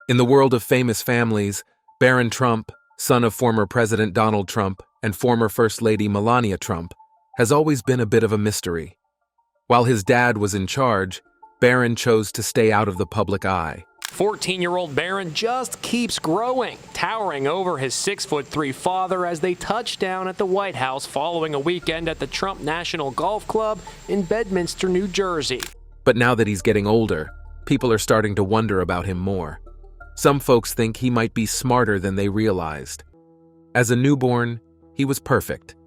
In the world of famous families, Barron Trump, son of former President Donald Trump and former First Lady Melania Trump, has always been a bit of a mystery. While his dad was in charge, Barron chose to stay out of the public eye. 14-year-old Barron just keeps growing, towering over his 6'3" father as they touch down at the White House following a weekend at the Trump National Golf Club in Bedminster, New Jersey. But now that he's getting older, people are starting to wonder about him more. Some folks think he might be smarter than they realized. As a newborn, he was perfect.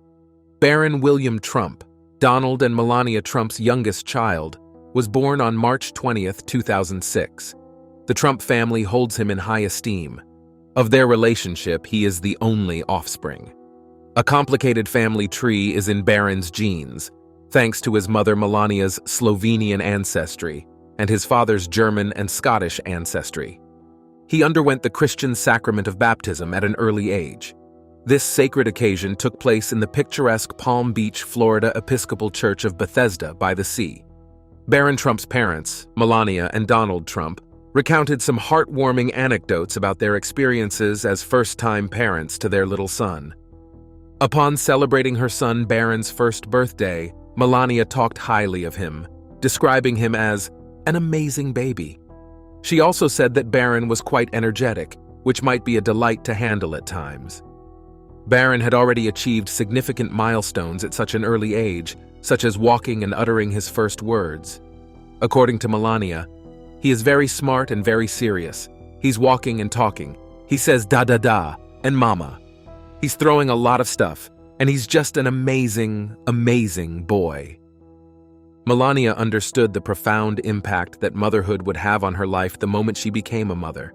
Barron William Trump, Donald and Melania Trump's youngest child, was born on March 20th, 2006. The Trump family holds him in high esteem. Of their relationship, he is the only offspring. A complicated family tree is in Barron's genes, thanks to his mother Melania's Slovenian ancestry and his father's German and Scottish ancestry. He underwent the Christian sacrament of baptism at an early age. This sacred occasion took place in the picturesque Palm Beach, Florida Episcopal Church of Bethesda by the sea. Barron Trump's parents, Melania and Donald Trump, recounted some heartwarming anecdotes about their experiences as first-time parents to their little son. Upon celebrating her son Barron's first birthday, Melania talked highly of him, describing him as an amazing baby. She also said that Barron was quite energetic, which might be a delight to handle at times. Barron had already achieved significant milestones at such an early age, such as walking and uttering his first words. According to Melania, he is very smart and very serious. He's walking and talking. He says da-da-da and mama. He's throwing a lot of stuff, and he's just an amazing, amazing boy. Melania understood the profound impact that motherhood would have on her life the moment she became a mother.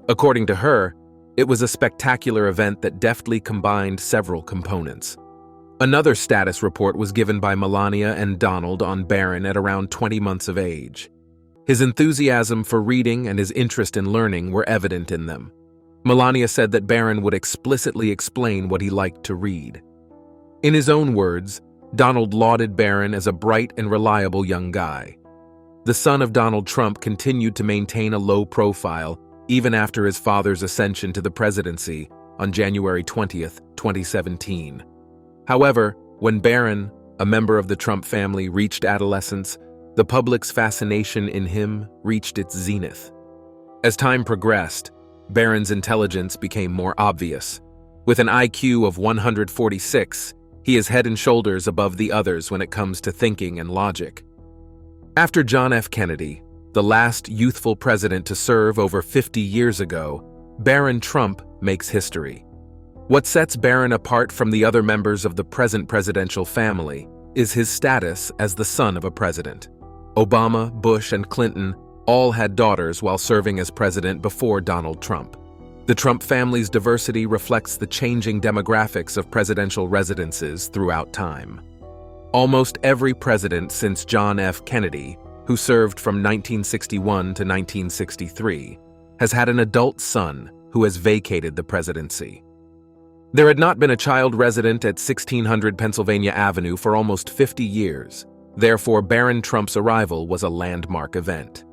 According to her, it was a spectacular event that deftly combined several components. Another status report was given by Melania and Donald on Barron at around 20 months of age. His enthusiasm for reading and his interest in learning were evident in them. Melania said that Barron would explicitly explain what he liked to read. In his own words, Donald lauded Barron as a bright and reliable young guy. The son of Donald Trump continued to maintain a low profile even after his father's ascension to the presidency on January 20th, 2017. However, when Barron, a member of the Trump family, reached adolescence, the public's fascination in him reached its zenith. As time progressed, Barron's intelligence became more obvious. With an IQ of 146, he is head and shoulders above the others when it comes to thinking and logic. After John F. Kennedy, the last youthful president to serve over 50 years ago, Barron Trump makes history. What sets Barron apart from the other members of the present presidential family is his status as the son of a president. Obama, Bush, and Clinton all had daughters while serving as president before Donald Trump. The Trump family's diversity reflects the changing demographics of presidential residences throughout time. Almost every president since John F. Kennedy, who served from 1961 to 1963, has had an adult son who has vacated the presidency. There had not been a child resident at 1600 Pennsylvania Avenue for almost 50 years. Therefore, Barron Trump's arrival was a landmark event.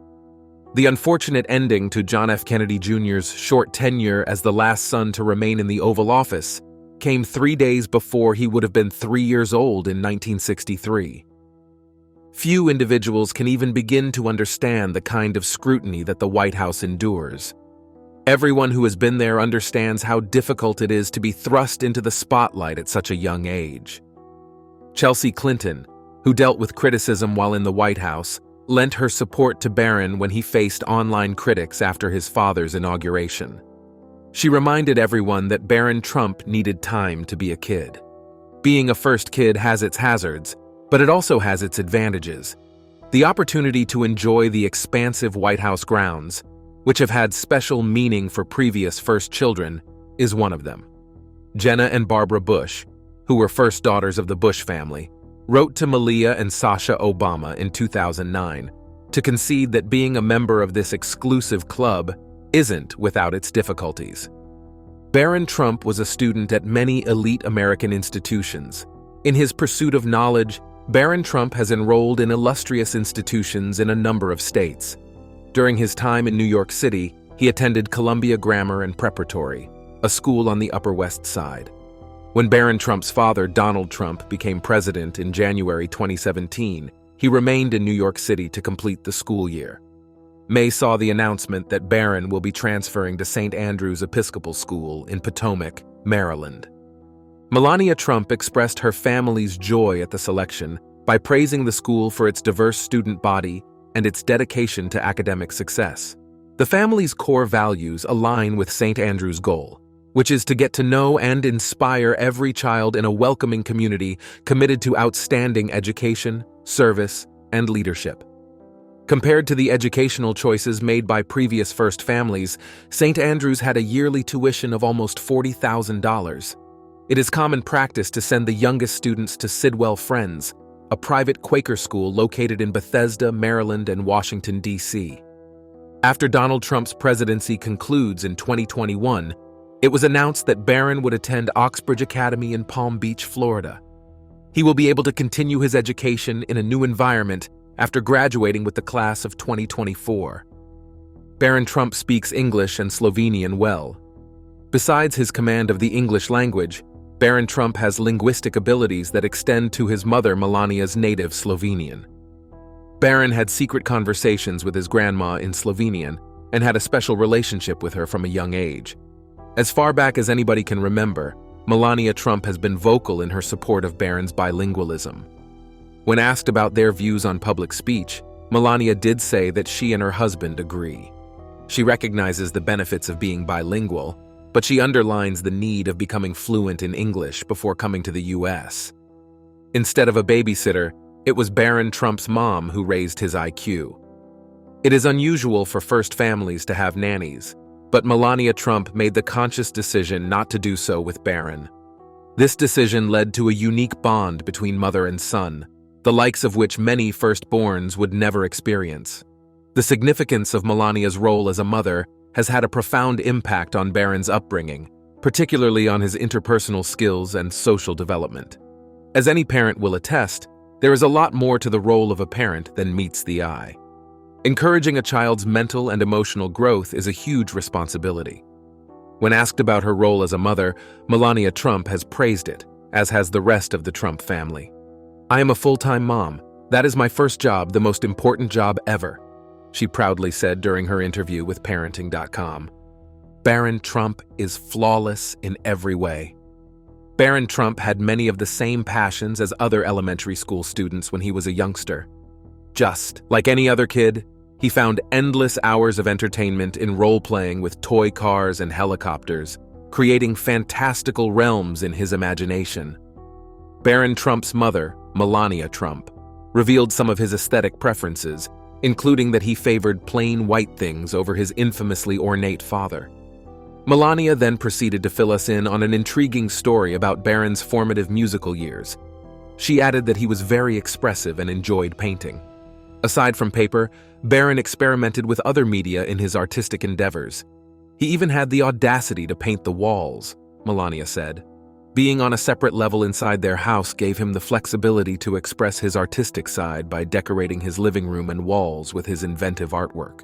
The unfortunate ending to John F. Kennedy Jr.'s short tenure as the last son to remain in the Oval Office came 3 days before he would have been 3 years old in 1963. Few individuals can even begin to understand the kind of scrutiny that the White House endures. Everyone who has been there understands how difficult it is to be thrust into the spotlight at such a young age. Chelsea Clinton, who dealt with criticism while in the White House, lent her support to Barron when he faced online critics after his father's inauguration. She reminded everyone that Barron Trump needed time to be a kid. Being a first kid has its hazards, but it also has its advantages. The opportunity to enjoy the expansive White House grounds, which have had special meaning for previous first children, is one of them. Jenna and Barbara Bush, who were first daughters of the Bush family, wrote to Malia and Sasha Obama in 2009 to concede that being a member of this exclusive club isn't without its difficulties. Barron Trump was a student at many elite American institutions. In his pursuit of knowledge, Barron Trump has enrolled in illustrious institutions in a number of states. During his time in New York City, He attended Columbia Grammar and Preparatory, a school on the Upper West Side. When Barron Trump's father, Donald Trump, became president in January 2017, he remained in New York City to complete the school year. May saw the announcement that Barron will be transferring to St. Andrew's Episcopal School in Potomac, Maryland. Melania Trump expressed her family's joy at the selection by praising the school for its diverse student body and its dedication to academic success. The family's core values align with St. Andrew's goal, which is to get to know and inspire every child in a welcoming community committed to outstanding education, service, and leadership. Compared to the educational choices made by previous First families, St. Andrew's had a yearly tuition of almost $40,000. It is common practice to send the youngest students to Sidwell Friends, a private Quaker school located in Bethesda, Maryland, and Washington, D.C. After Donald Trump's presidency concludes in 2021, it was announced that Barron would attend Oxbridge Academy in Palm Beach, Florida. He will be able to continue his education in a new environment after graduating with the class of 2024. Barron Trump speaks English and Slovenian well. Besides his command of the English language, Barron Trump has linguistic abilities that extend to his mother Melania's native Slovenian. Barron had secret conversations with his grandma in Slovenian and had a special relationship with her from a young age. As far back as anybody can remember, Melania Trump has been vocal in her support of Barron's bilingualism. When asked about their views on public speech, Melania did say that she and her husband agree. She recognizes the benefits of being bilingual, but she underlines the need of becoming fluent in English before coming to the U.S. Instead of a babysitter, it was Barron Trump's mom who raised his IQ. It is unusual for First families to have nannies, but Melania Trump made the conscious decision not to do so with Barron. This decision led to a unique bond between mother and son, the likes of which many firstborns would never experience. The significance of Melania's role as a mother has had a profound impact on Barron's upbringing, particularly on his interpersonal skills and social development. As any parent will attest, there is a lot more to the role of a parent than meets the eye. Encouraging a child's mental and emotional growth is a huge responsibility. When asked about her role as a mother, Melania Trump has praised it, as has the rest of the Trump family. "I am a full-time mom. That is my first job, the most important job ever," she proudly said during her interview with parenting.com. Barron Trump is flawless in every way. Barron Trump had many of the same passions as other elementary school students when he was a youngster. Just like any other kid, he found endless hours of entertainment in role-playing with toy cars and helicopters, creating fantastical realms in his imagination. Barron Trump's mother, Melania Trump, revealed some of his aesthetic preferences, including that he favored plain white things over his infamously ornate father. Melania then proceeded to fill us in on an intriguing story about Barron's formative musical years. She added that he was very expressive and enjoyed painting. Aside from paper, Barron experimented with other media in his artistic endeavors. He even had the audacity to paint the walls, Melania said. Being on a separate level inside their house gave him the flexibility to express his artistic side by decorating his living room and walls with his inventive artwork.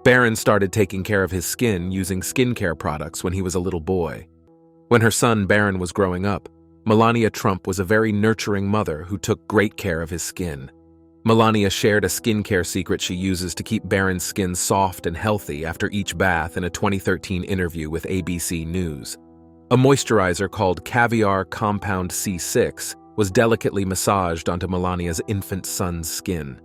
Barron started taking care of his skin using skincare products when he was a little boy. When her son Barron was growing up, Melania Trump was a very nurturing mother who took great care of his skin. Melania shared a skincare secret she uses to keep Barron's skin soft and healthy after each bath in a 2013 interview with ABC News. A moisturizer called Caviar Compound C6 was delicately massaged onto Melania's infant son's skin.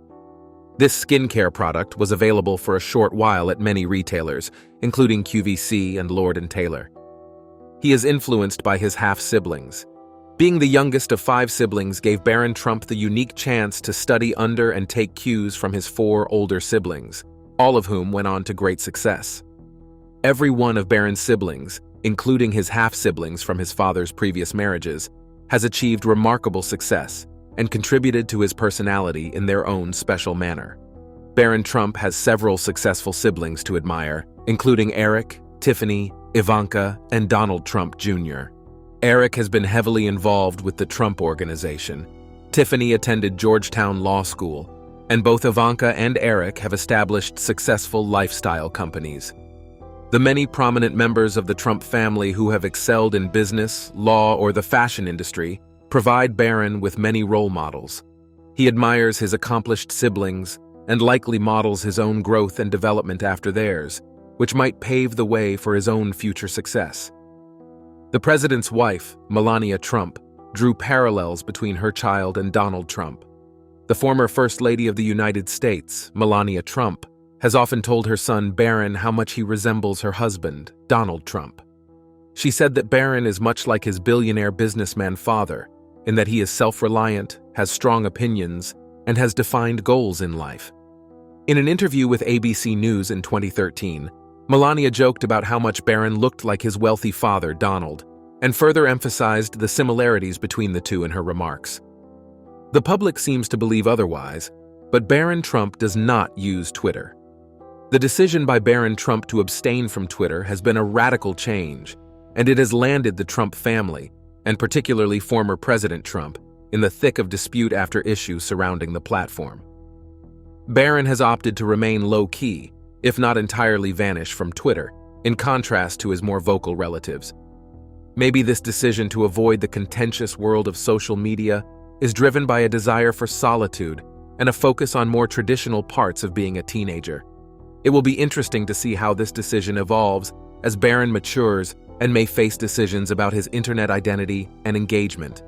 This skincare product was available for a short while at many retailers, including QVC and Lord & Taylor. He is influenced by his half-siblings. Being the youngest of 5 siblings gave Barron Trump the unique chance to study under and take cues from his 4 older siblings, all of whom went on to great success. Every one of Barron's siblings, including his half-siblings from his father's previous marriages, has achieved remarkable success and contributed to his personality in their own special manner. Barron Trump has several successful siblings to admire, including Eric, Tiffany, Ivanka, and Donald Trump Jr. Eric has been heavily involved with the Trump Organization. Tiffany attended Georgetown Law School, and both Ivanka and Eric have established successful lifestyle companies. The many prominent members of the Trump family who have excelled in business, law, or the fashion industry provide Barron with many role models. He admires his accomplished siblings and likely models his own growth and development after theirs, which might pave the way for his own future success. The president's wife, Melania Trump, drew parallels between her child and Donald Trump. The former First Lady of the United States, Melania Trump, has often told her son Barron how much he resembles her husband, Donald Trump. She said that Barron is much like his billionaire businessman father, in that he is self-reliant, has strong opinions, and has defined goals in life. In an interview with ABC News in 2013, Melania joked about how much Barron looked like his wealthy father, Donald, and further emphasized the similarities between the two in her remarks. The public seems to believe otherwise, but Barron Trump does not use Twitter. The decision by Barron Trump to abstain from Twitter has been a radical change, and it has landed the Trump family, and particularly former President Trump, in the thick of dispute after issue surrounding the platform. Barron has opted to remain low-key, if not entirely vanish from Twitter, in contrast to his more vocal relatives. Maybe this decision to avoid the contentious world of social media is driven by a desire for solitude and a focus on more traditional parts of being a teenager. It will be interesting to see how this decision evolves as Barron matures and may face decisions about his internet identity and engagement.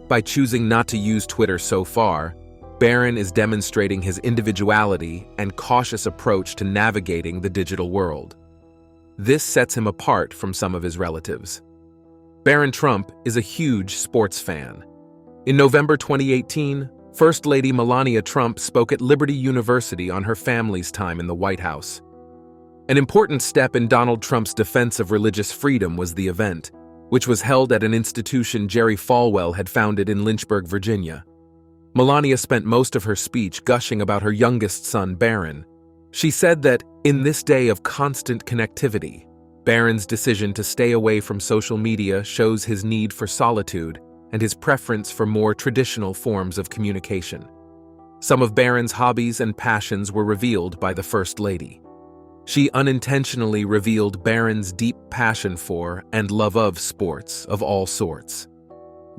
By choosing not to use Twitter so far, Barron is demonstrating his individuality and cautious approach to navigating the digital world. This sets him apart from some of his relatives. Barron Trump is a huge sports fan. In November 2018, First Lady Melania Trump spoke at Liberty University on her family's time in the White House. An important step in Donald Trump's defense of religious freedom was the event, which was held at an institution Jerry Falwell had founded in Lynchburg, Virginia. Melania spent most of her speech gushing about her youngest son, Barron. She said that, in this day of constant connectivity, Barron's decision to stay away from social media shows his need for solitude and his preference for more traditional forms of communication. Some of Barron's hobbies and passions were revealed by the First Lady. She unintentionally revealed Barron's deep passion for and love of sports of all sorts.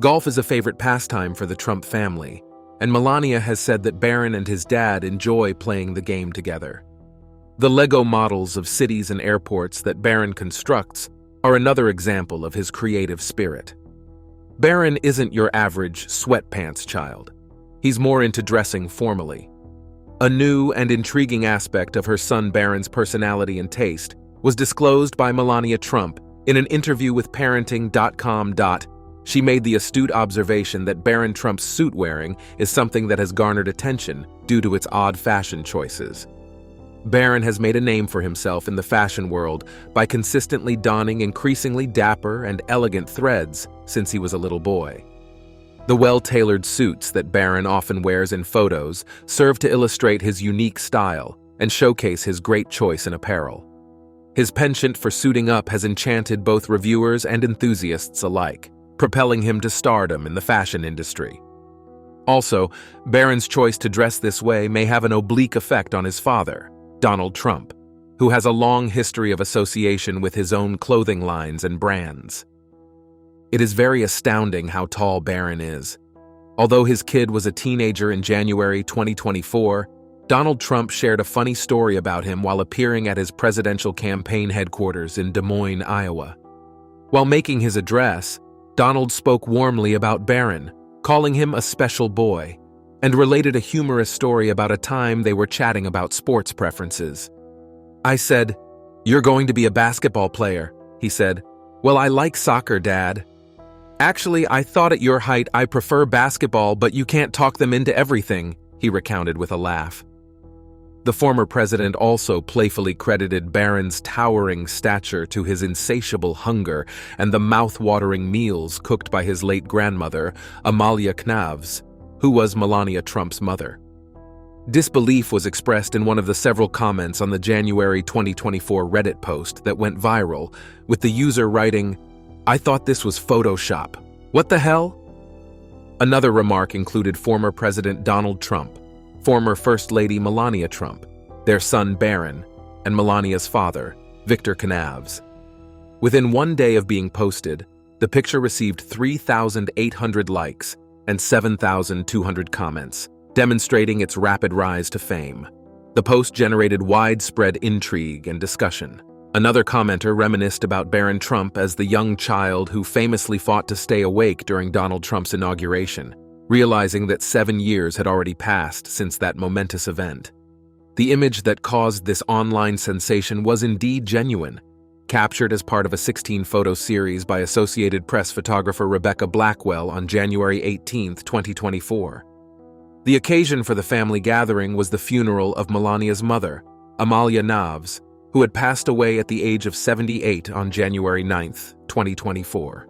Golf is a favorite pastime for the Trump family, and Melania has said that Barron and his dad enjoy playing the game together. The Lego models of cities and airports that Barron constructs are another example of his creative spirit. Barron isn't your average sweatpants child. He's more into dressing formally. A new and intriguing aspect of her son Barron's personality and taste was disclosed by Melania Trump in an interview with parenting.com. She made the astute observation that Barron Trump's suit wearing is something that has garnered attention due to its odd fashion choices. Barron has made a name for himself in the fashion world by consistently donning increasingly dapper and elegant threads since he was a little boy. The well-tailored suits that Barron often wears in photos serve to illustrate his unique style and showcase his great choice in apparel. His penchant for suiting up has enchanted both reviewers and enthusiasts alike, propelling him to stardom in the fashion industry. Also, Barron's choice to dress this way may have an oblique effect on his father, Donald Trump, who has a long history of association with his own clothing lines and brands. It is very astounding how tall Barron is. Although his kid was a teenager in January 2024, Donald Trump shared a funny story about him while appearing at his presidential campaign headquarters in Des Moines, Iowa. While making his address, Donald spoke warmly about Barron, calling him a special boy, and related a humorous story about a time they were chatting about sports preferences. "I said, 'You're going to be a basketball player,' he said. 'Well, I like soccer, Dad.' 'Actually, I thought at your height I prefer basketball, but you can't talk them into everything,' he recounted with a laugh." The former president also playfully credited Barron's towering stature to his insatiable hunger and the mouth-watering meals cooked by his late grandmother, Amalia Knavs, who was Melania Trump's mother. Disbelief was expressed in one of the several comments on the January 2024 Reddit post that went viral, with the user writing, "I thought this was Photoshop. What the hell?" Another remark included former President Donald Trump, former First Lady Melania Trump, their son Barron, and Melania's father, Victor Canavs. Within 1 day of being posted, the picture received 3,800 likes and 7,200 comments, demonstrating its rapid rise to fame. The post generated widespread intrigue and discussion. Another commenter reminisced about Barron Trump as the young child who famously fought to stay awake during Donald Trump's inauguration, realizing that 7 years had already passed since that momentous event. The image that caused this online sensation was indeed genuine, captured as part of a 16-photo series by Associated Press photographer Rebecca Blackwell on January 18, 2024. The occasion for the family gathering was the funeral of Melania's mother, Amalia Navs, who had passed away at the age of 78 on January 9, 2024.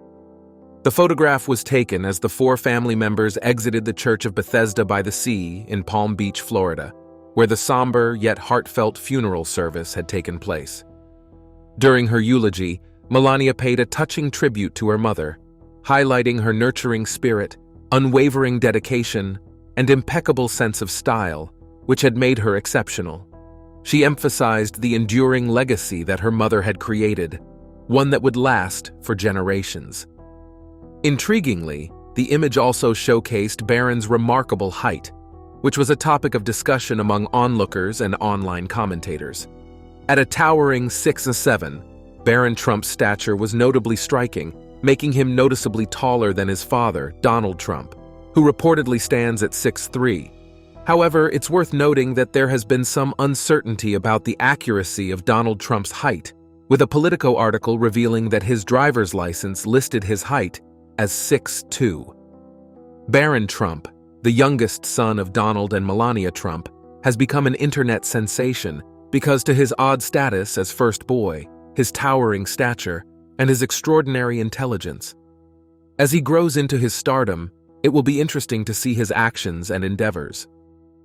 The photograph was taken as the 4 family members exited the Church of Bethesda by the Sea in Palm Beach, Florida, where the somber yet heartfelt funeral service had taken place. During her eulogy, Melania paid a touching tribute to her mother, highlighting her nurturing spirit, unwavering dedication, and impeccable sense of style, which had made her exceptional. She emphasized the enduring legacy that her mother had created, one that would last for generations. Intriguingly, the image also showcased Barron's remarkable height, which was a topic of discussion among onlookers and online commentators. At a towering 6'7", Barron Trump's stature was notably striking, making him noticeably taller than his father, Donald Trump, who reportedly stands at 6'3". However, it's worth noting that there has been some uncertainty about the accuracy of Donald Trump's height, with a Politico article revealing that his driver's license listed his height as 6'2". Barron Trump, the youngest son of Donald and Melania Trump, has become an internet sensation because to his odd status as first boy, his towering stature, and his extraordinary intelligence. As he grows into his stardom, it will be interesting to see his actions and endeavors.